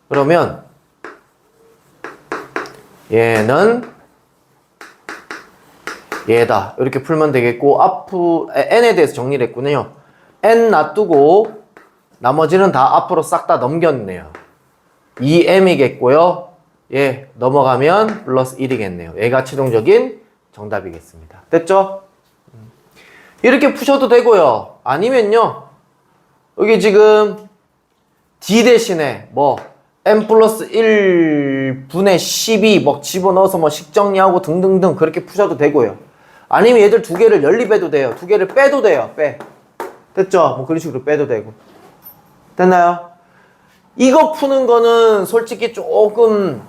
그러면 얘는 얘다. 이렇게 풀면 되겠고, n에 대해서 정리를 했군요. n 놔두고 나머지는 다 앞으로 싹 다 넘겼네요. 2m이겠고요. 예, 넘어가면 플러스 1이겠네요. 얘가 최종적인 정답이겠습니다. 됐죠? 이렇게 푸셔도 되고요. 아니면요, 여기 지금 d 대신에 뭐 n 플러스 1분의 12 뭐 집어넣어서 뭐 식정리하고 등등등 그렇게 푸셔도 되고요. 아니면 얘들 두 개를 연립해도 돼요. 두 개를 빼도 돼요. 됐죠? 뭐 그런 식으로 빼도 되고. 됐나요? 이거 푸는 거는 솔직히 조금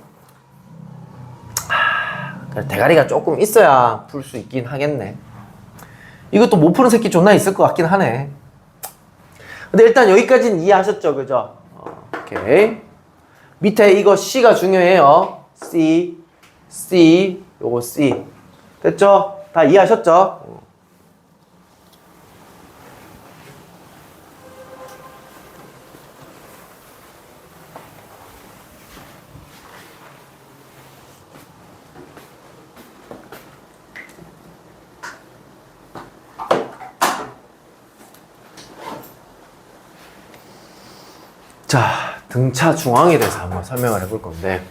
대가리가 조금 있어야 풀 수 있긴 하겠네. 이것도 못 푸는 새끼 존나 있을 것 같긴 하네. 근데 일단 여기까지는 이해하셨죠? 그죠? 오케이. 밑에 이거 C가 중요해요. C, 요거 C. 됐죠? 다 이해하셨죠? 자, 등차 중앙에 대해서 한번 설명을 해볼 건데,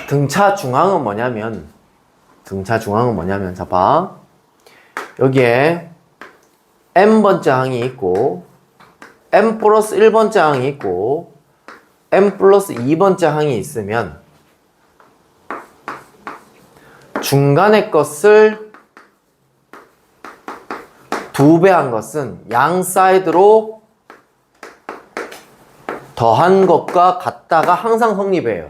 등차 중앙은 뭐냐면, 자, 봐. 여기에 n번째 항이 있고, n 플러스 1번째 항이 있고, n 플러스 2번째 항이 있으면, 중간의 것을 2배 한 것은 양 사이드로 더한 것과 같다가 항상 성립해요.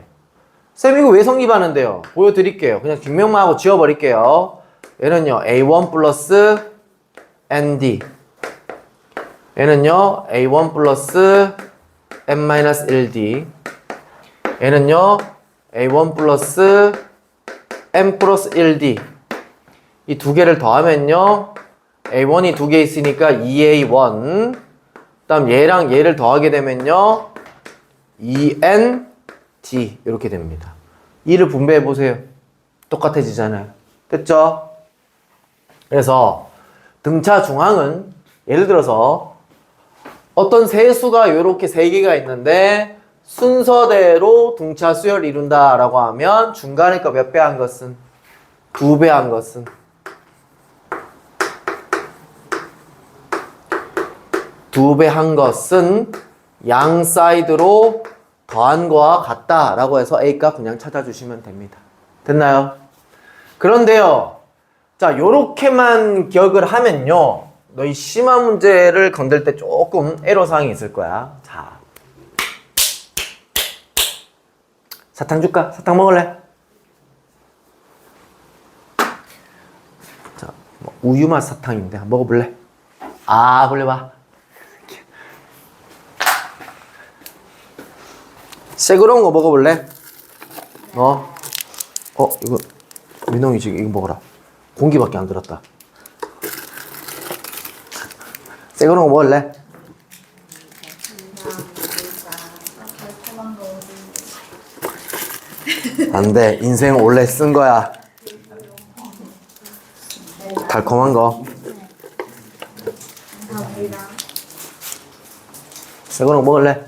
쌤 이거 왜 성립하는데요? 보여드릴게요. 그냥 뒷면만 하고 지워버릴게요. 얘는요 A1 플러스 ND, 얘는요 A1 플러스 N-1D, 얘는요 A1 플러스 n 플러스 1d. 이 두 개를 더하면요 a1이 두 개 있으니까 2a1. 그 다음 얘랑 얘를 더하게 되면요 2nd 이렇게 됩니다. 2를 분배해 보세요. 똑같아지잖아요. 됐죠? 그래서 등차 중앙은 예를 들어서 어떤 세수가 이렇게 세 개가 있는데 순서대로 등차 수열을 이룬다 라고 하면 중간에 거 몇 배 한 것은? 2배 한 것은? 2배 한 것은 양 사이드로 더한 거와 같다 라고 해서 A값 그냥 찾아주시면 됩니다. 됐나요? 그런데요, 자 요렇게만 기억을 하면요 너희 심화 문제를 건들 때 조금 애로사항이 있을 거야. 자, 사탕 줄까? 사탕 먹을래? 자, 뭐 우유 맛 사탕인데 한번 먹어볼래? 아, 볼래봐. 새그러운 거 먹어볼래? 이거 민홍이 지금 이거 먹어라. 공기밖에 안 들었다. 새그러운 거 먹을래? 안 돼. 인생 원래 쓴 거야. 달콤한 거. 새거는 먹을래?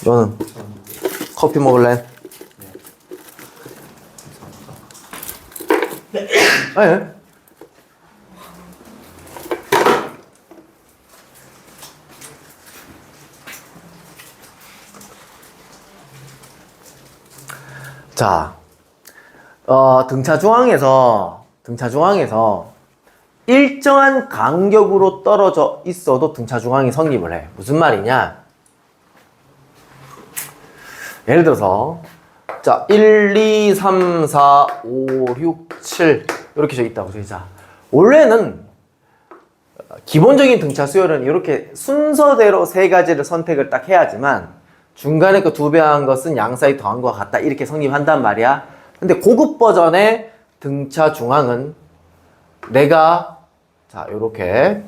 너는? 커피 먹을래? 네. 자, 등차 중앙에서 일정한 간격으로 떨어져 있어도 등차 중앙이 성립을 해. 무슨 말이냐? 예를 들어서 자 1, 2, 3, 4, 5, 6, 7 이렇게 져 있다고. 자, 원래는 기본적인 등차 수열은 이렇게 순서대로 세 가지를 선택을 딱 해야지만 중간에 그 2배 한 것은 양 사이 더한 것과 같다. 이렇게 성립한단 말이야. 근데 고급 버전의 등차 중앙은 내가 자 요렇게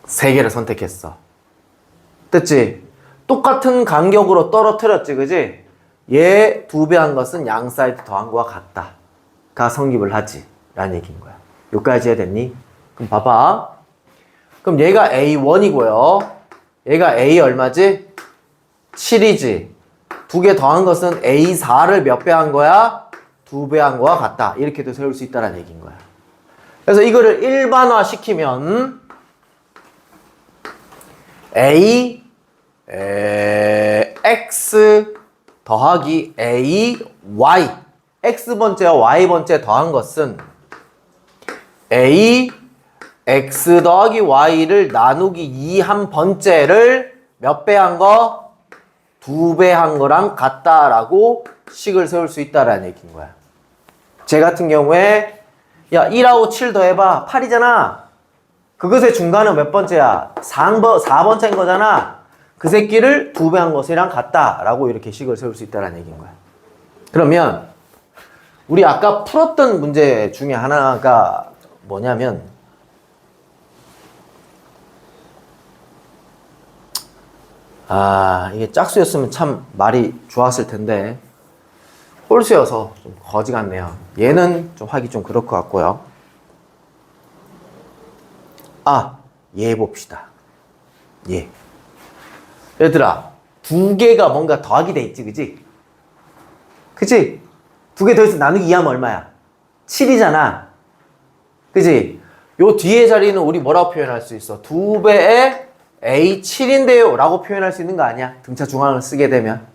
3개를 선택했어. 됐지? 똑같은 간격으로 떨어뜨렸지, 그지? 얘 2배 한 것은 양 사이드 더한 것과 같다. 가 성립을 하지. 라는 얘기인 거야. 여기까지 해야됐니? 그럼 봐봐. 그럼 얘가 A1이고요. 얘가 A 얼마지? 7이지. 2개 더한 것은 A4를 몇 배 한 거야? 2배 한 거와 같다. 이렇게도 세울 수 있다는 얘기인 거야. 그래서 이거를 일반화 시키면 X 더하기 AY X번째와 Y번째 더한 것은 X 더하기 Y를 나누기 2 한 번째를 몇 배 한 거? 2배 한 거랑 같다라고 식을 세울 수 있다라는 얘기인 거야. 쟤 같은 경우에 야 1하고 7 더해봐 8이잖아. 그것의 중간은 몇 번째야? 4번째인 거잖아. 그 새끼를 2배 한 것이랑 같다라고 이렇게 식을 세울 수 있다라는 얘기인 거야. 그러면 우리 아까 풀었던 문제 중에 하나가 뭐냐면 이게 짝수였으면 참 말이 좋았을 텐데 홀수여서 좀 거지 같네요. 얘는 좀 하기 좀 그럴 것 같고요. 얘 봅시다. 얘. 얘들아, 2개가 뭔가 더하기 돼 있지, 그지? 그치? 2개 더해서 나누기 2하면 얼마야? 7이잖아. 그치? 요 뒤에 자리는 우리 뭐라고 표현할 수 있어? 2배의 A7인데요 라고 표현할 수 있는 거 아니야? 등차 중앙을 쓰게 되면.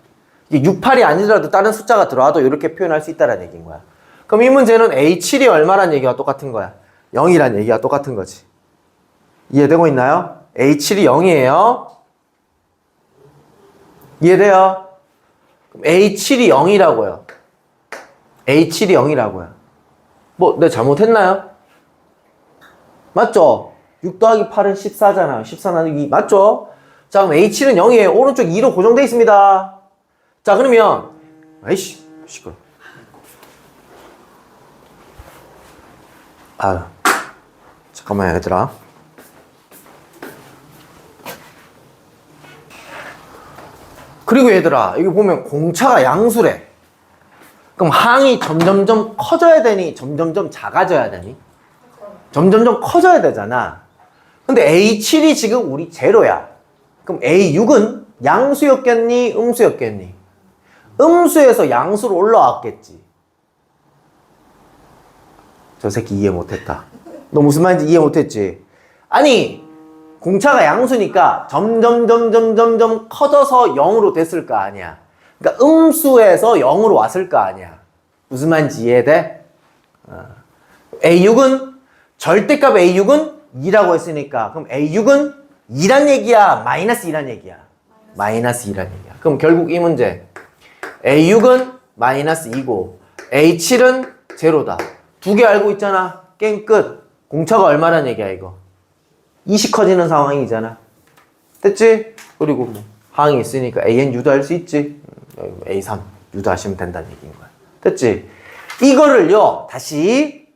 이게 6, 8이 아니더라도 다른 숫자가 들어와도 이렇게 표현할 수 있다는 얘기인 거야. 그럼 이 문제는 A7이 얼마란 얘기가 똑같은 거야? 0이란 얘기가 똑같은 거지. 이해되고 있나요? A7이 0이에요. 이해돼요? 그럼 A7이 0이라고요. A7이 0이라고요. 뭐, 내가 잘못했나요? 맞죠? 6 더하기 8은 14잖아요. 14 나누기 2. 맞죠? 자, 그럼 A7은 0이에요. 오른쪽 2로 고정되어 있습니다. 자, 그러면, 아이씨, 시끄러. 잠깐만, 얘들아. 그리고 얘들아, 여기 보면 공차가 양수래. 그럼 항이 점점점 커져야 되니? 점점점 작아져야 되니? 점점점 커져야 되잖아. 근데 A7이 지금 우리 제로야. 그럼 A6은 양수였겠니? 음수였겠니? 음수에서 양수로 올라왔겠지. 저 새끼 이해 못했다. 너 무슨 말인지 이해 못했지? 아니, 공차가 양수니까 점점 커져서 0으로 됐을 거 아니야. 그러니까 음수에서 0으로 왔을 거 아니야. 무슨 말인지 이해돼? A6은 절대값 A6은 2라고 했으니까 그럼 A6은 2란 얘기야? 마이너스 2란 얘기야? 마이너스 2란 얘기야. 그럼 결국 이 문제 A6은 마이너스 2고 A7은 제로다. 2개 알고 있잖아. 게임 끝. 공차가 얼마란 얘기야 이거? 20 커지는 상황이잖아. 됐지? 그리고 뭐 항이 있으니까 AN 유도 할 수 있지. A3 유도 하시면 된다는 얘기인 거야. 됐지? 이거를요 다시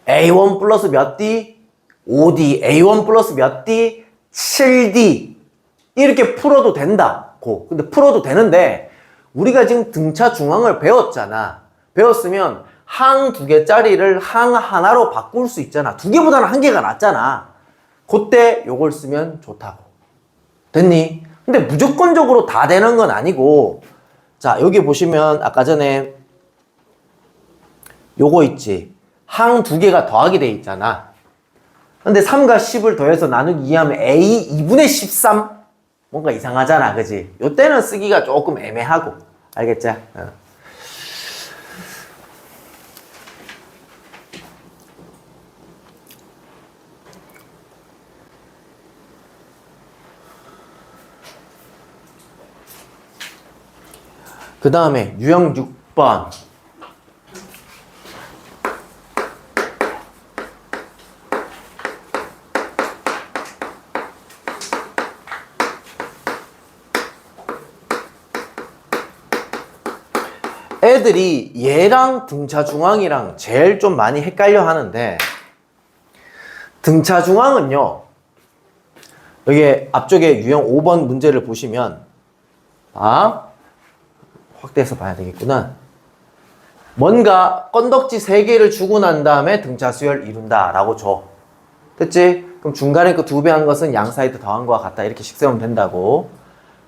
A1 플러스 몇 D? 5D. A1 플러스 몇 D? 7D. 이렇게 풀어도 된다고. 근데 풀어도 되는데 우리가 지금 등차 중앙을 배웠잖아. 배웠으면 항 2개짜리를 항 하나로 바꿀 수 있잖아. 2개보다는 1개가 낫잖아. 그때 요걸 쓰면 좋다고. 됐니? 근데 무조건적으로 다 되는 건 아니고 자 여기 보시면 아까 전에 요거 있지. 항 2개가 더하기 돼 있잖아. 근데 3과 10을 더해서 나누기 2하면 A 2분의 13? 뭔가 이상하잖아. 그지? 요때는 쓰기가 조금 애매하고. 알겠지? 그 다음에 유형 6번. 애들이 얘랑 등차 중앙이랑 제일 좀 많이 헷갈려 하는데, 등차 중앙은요, 여기 앞쪽에 유형 5번 문제를 보시면, 확대해서 봐야 되겠구나. 뭔가 건덕지 3개를 주고 난 다음에 등차 수열 이룬다 라고 줘. 됐지? 그럼 중간에 그 2배 한 것은 양 사이드 더한 거와 같다, 이렇게 식 세우면 된다고.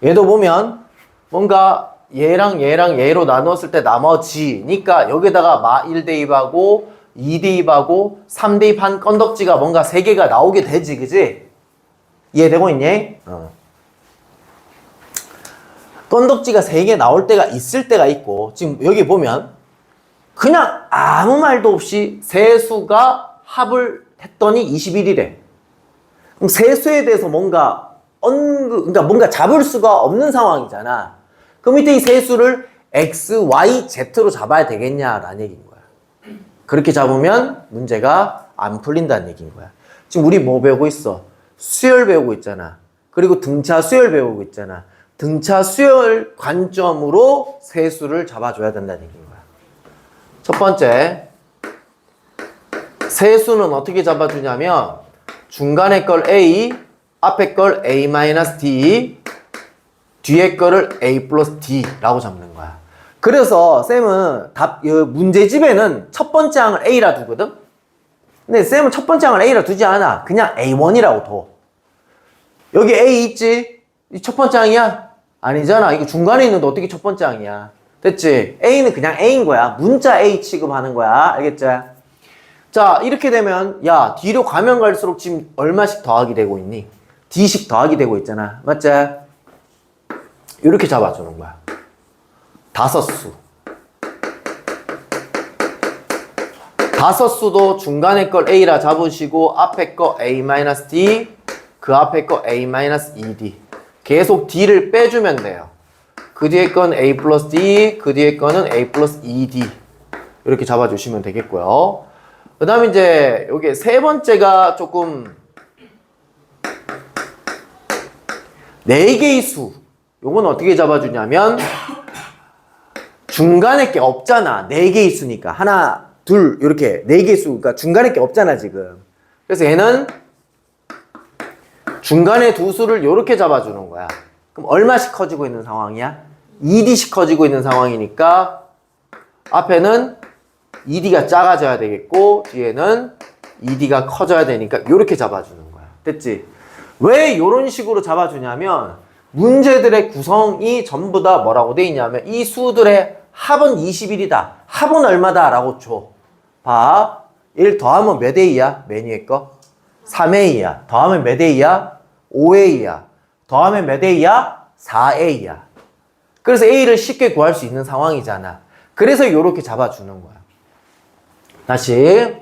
얘도 보면 뭔가 얘랑 얘로 나누었을 때 나머지니까 여기다가 마 1대입하고 2대입하고 3대입한 건덕지가 뭔가 3개가 나오게 되지, 그지? 이해되고 있니? 건덕지가 3개 나올 때가 있을 때가 있고, 지금 여기 보면 그냥 아무 말도 없이 세수가 합을 했더니 21이래. 그럼 세수에 대해서 뭔가 그러니까 뭔가 잡을 수가 없는 상황이잖아. 그럼 이때 이 세수를 x, y, z로 잡아야 되겠냐라는 얘기인 거야. 그렇게 잡으면 문제가 안 풀린다는 얘기인 거야. 지금 우리 뭐 배우고 있어? 수열 배우고 있잖아. 그리고 등차 수열 배우고 있잖아. 등차 수열 관점으로 세수를 잡아줘야 된다는 얘기인 거야. 첫 번째, 세수는 어떻게 잡아주냐면 중간에 걸 A, 앞에 걸 A-D, 뒤에 거를 A 플러스 D라고 잡는 거야. 그래서 쌤은 문제집에는 첫 번째 항을 A라 두거든? 근데 쌤은 첫 번째 항을 A라 두지 않아. 그냥 A1이라고 둬. 여기 A 있지? 이 첫 번째 항이야? 아니잖아. 이거 중간에 있는데 어떻게 첫 번째 항이야? 됐지? A는 그냥 A인 거야. 문자 A 취급하는 거야. 알겠지? 자, 이렇게 되면 야, 뒤로 가면 갈수록 지금 얼마씩 더하기 되고 있니? D씩 더하기 되고 있잖아. 맞지? 이렇게 잡아주는 거야. 다섯수. 다섯수도 중간에 걸 A라 잡으시고 앞에 거 A-D, 그 앞에 거 A-ED. 계속 D를 빼주면 돼요. 그 뒤에 건 A 플러스 D, 그 뒤에 거는 A 플러스 ED. 이렇게 잡아주시면 되겠고요. 그 다음에 이제 여기 세 번째가 조금 4개의 수. 요건 어떻게 잡아주냐면 중간에 게 없잖아. 4개의 수니까. 하나, 둘, 이렇게 4개의 수. 그러니까 중간에 게 없잖아, 지금. 그래서 얘는 중간에 두 수를 이렇게 잡아주는 거야. 그럼 얼마씩 커지고 있는 상황이야? 2D씩 커지고 있는 상황이니까 앞에는 2D가 작아져야 되겠고 뒤에는 2D가 커져야 되니까 이렇게 잡아주는 거야. 됐지? 왜 이런 식으로 잡아주냐면 문제들의 구성이 전부 다 뭐라고 돼 있냐면 이 수들의 합은 21이다. 합은 얼마다? 라고 줘. 봐. 1 더하면 몇 A야? 맨 위에 거? 3A야. 더하면 몇 A야? 5A야. 더하면 몇 A야? 4A야. 그래서 A를 쉽게 구할 수 있는 상황이잖아. 그래서 이렇게 잡아주는 거야. 다시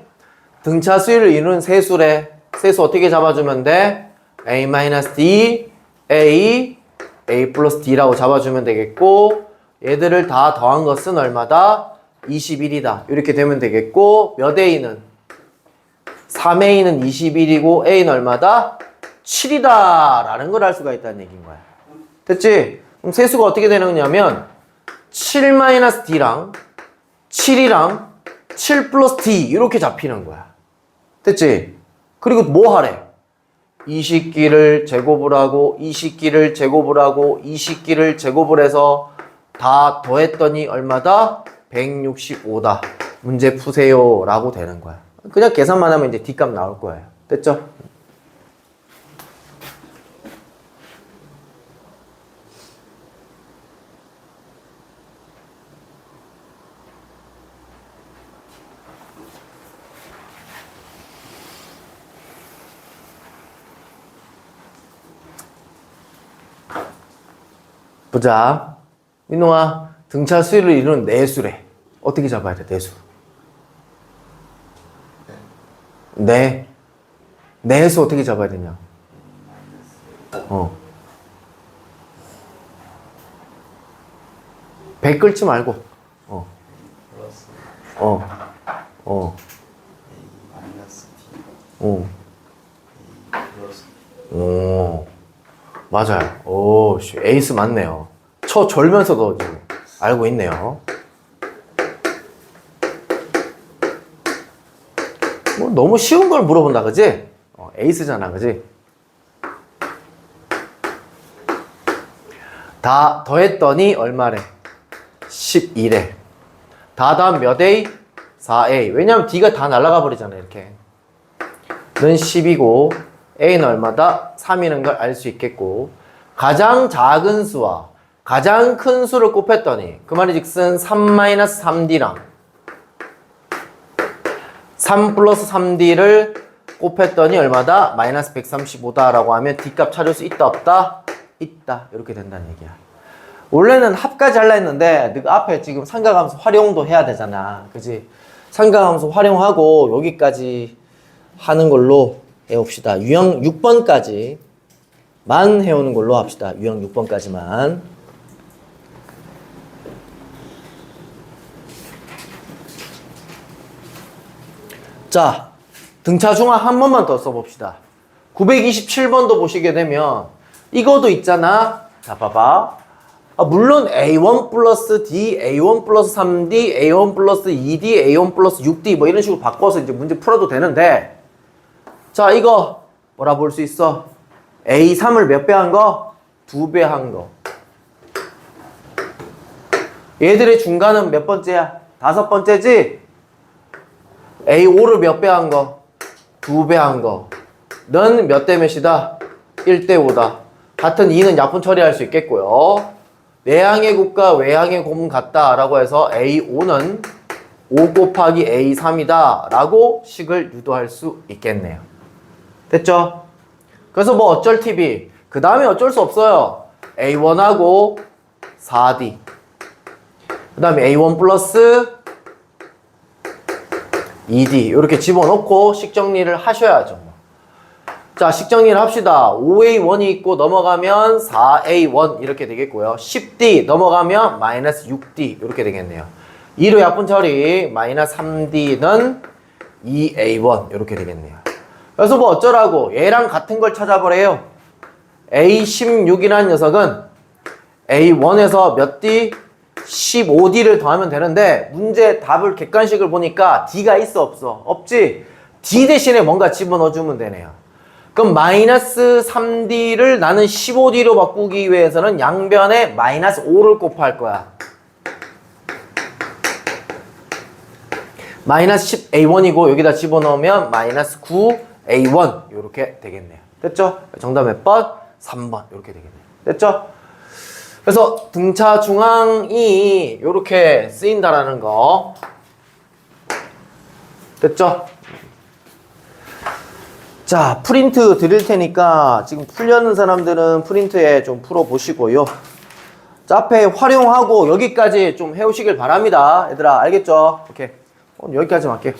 등차 수열을 이루는 세수래. 세수 어떻게 잡아주면 돼? A-D, A 플러스 D라고 잡아주면 되겠고 얘들을 다 더한 것은 얼마다? 21이다. 이렇게 되면 되겠고 몇 A는? 3A는 21이고 A는 얼마다? 7이다 라는 걸 알 수가 있다는 얘기인 거야. 됐지? 그럼 세수가 어떻게 되는 거냐면 7-D랑 7이랑 7 플러스 D 이렇게 잡히는 거야. 됐지? 그리고 뭐 하래? 이 식기를 제곱을 하고 이 식기를 제곱을 하고 이 식기를 제곱을 해서 다 더했더니 얼마다? 165다. 문제 푸세요 라고 되는 거야. 그냥 계산만 하면 이제 D값 나올 거예요. 됐죠? 보자. 민호아, 등차 수를 이루는 내수래. 어떻게 잡아야 돼, 내수? 내수 어떻게 잡아야 되냐? 100 끌지 말고. 맞아요. 오, 에이스 맞네요. 쳐 졸면서도 지금 알고 있네요. 뭐 너무 쉬운 걸 물어본다, 그지? 에이스잖아, 그지? 다 더했더니 얼마래? 11에. 다 더하면 몇 A? 4A. 왜냐면 D가 다 날아가 버리잖아, 이렇게. 는 10이고, A는 얼마다? 3이는 걸 알 수 있겠고, 가장 작은 수와 가장 큰 수를 곱했더니, 그 말이 즉슨 3-3D랑 3 플러스 3D를 곱했더니 얼마다? 마이너스 135다라고 하면 D값 찾을 수 있다, 없다? 있다. 이렇게 된다는 얘기야. 원래는 합까지 하려 했는데 너가 앞에 지금 삼각함수 활용도 해야 되잖아. 그지? 삼각함수 활용하고 여기까지 하는 걸로 해봅시다. 유형 6번까지만 해오는 걸로 합시다. 유형 6번까지만. 자, 등차 중앙 한 번만 더 써봅시다. 927번도 보시게 되면 이거도 있잖아. 자, 봐봐. 물론 A1 플러스 D, A1 플러스 3D, A1 플러스 2D, A1 플러스 6D 뭐 이런 식으로 바꿔서 이제 문제 풀어도 되는데, 자, 이거 뭐라 볼 수 있어? A3을 몇 배 한 거? 2배 한 거. 얘들의 중간은 몇 번째야? 5번째지? A5를 몇 배 한 거? 2배 한 거. 는 몇 대 몇이다? 1대 5다. 같은 2는 약분 처리할 수 있겠고요. 내항의 곱과 외항의 곱은 같다 라고 해서 A5는 5 곱하기 A3이다 라고 식을 유도할 수 있겠네요. 됐죠? 그래서 뭐 어쩔 TV, 그 다음에 어쩔 수 없어요. A1하고 4D, 그 다음에 A1 플러스 2D 이렇게 집어넣고 식 정리를 하셔야죠. 자, 식 정리를 합시다. 5A1이 있고 넘어가면 4A1 이렇게 되겠고요. 10D 넘어가면 마이너스 6D 이렇게 되겠네요. 2로 약분 처리 마이너스 3D는 2A1 이렇게 되겠네요. 그래서 뭐 어쩌라고 얘랑 같은 걸 찾아보래요. A16이라는 녀석은 A1에서 몇 D? 15D를 더하면 되는데 문제 답을 객관식을 보니까 D가 있어 없어? 없지? D 대신에 뭔가 집어넣어주면 되네요. 그럼 마이너스 3D를 나는 15D로 바꾸기 위해서는 양변에 마이너스 5를 곱할 거야. 마이너스 10A1이고 여기다 집어넣으면 마이너스 9A1 이렇게 되겠네요. 됐죠? 정답 몇 번? 3번 이렇게 되겠네요. 됐죠? 그래서 등차 중앙이 이렇게 쓰인다라는 거 됐죠? 자, 프린트 드릴 테니까 지금 풀려는 사람들은 프린트에 좀 풀어보시고요. 자, 앞에 활용하고 여기까지 좀 해오시길 바랍니다. 얘들아, 알겠죠? 오케이. 여기까지 할게요.